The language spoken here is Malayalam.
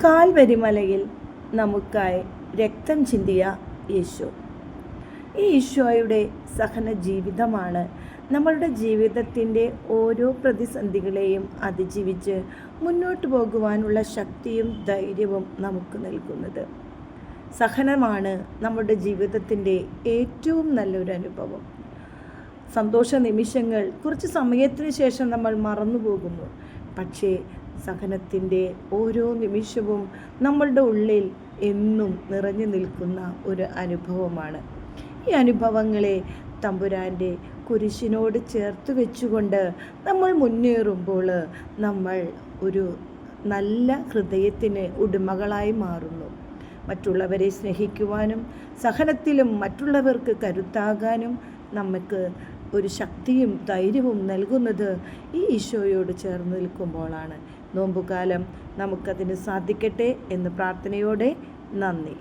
കാൽവരിമലയിൽ നമുക്കായി രക്തം ചിന്തിയ യേശു. ഈ ഈശോയുടെ സഹന ജീവിതമാണ് നമ്മളുടെ ജീവിതത്തിൻ്റെ ഓരോ പ്രതിസന്ധികളെയും അതിജീവിച്ച് മുന്നോട്ട് പോകുവാനുള്ള ശക്തിയും ധൈര്യവും നമുക്ക് നൽകുന്നത്. സഹനമാണ് നമ്മുടെ ജീവിതത്തിൻ്റെ ഏറ്റവും നല്ലൊരു അനുഭവം. സന്തോഷ നിമിഷങ്ങൾ കുറച്ച് സമയത്തിന് ശേഷം നമ്മൾ മറന്നു പോകുന്നു. പക്ഷേ സഹനത്തിൻ്റെ ഓരോ നിമിഷവും നമ്മളുടെ ഉള്ളിൽ എന്നും നിറഞ്ഞു നിൽക്കുന്ന ഒരു അനുഭവമാണ്. ഈ അനുഭവങ്ങളെ തമ്പുരാൻ്റെ കുരിശിനോട് ചേർത്ത് വെച്ചുകൊണ്ട് നമ്മൾ മുന്നേറുമ്പോൾ നമ്മൾ ഒരു നല്ല ഹൃദയത്തിന് ഉടമകളായി മാറുന്നു. മറ്റുള്ളവരെ സ്നേഹിക്കുവാനും സഹനത്തിലും മറ്റുള്ളവർക്ക് കരുത്താകാനും നമുക്ക് ഒരു ശക്തിയും ധൈര്യവും നൽകുന്നത് ഈ ഈശോയോട് ചേർന്ന് നിൽക്കുമ്പോഴാണ്. നോമ്പുകാലം നമുക്കതിന് സാധിക്കട്ടെ എന്ന് പ്രാർത്ഥനയോടെ നന്ദി.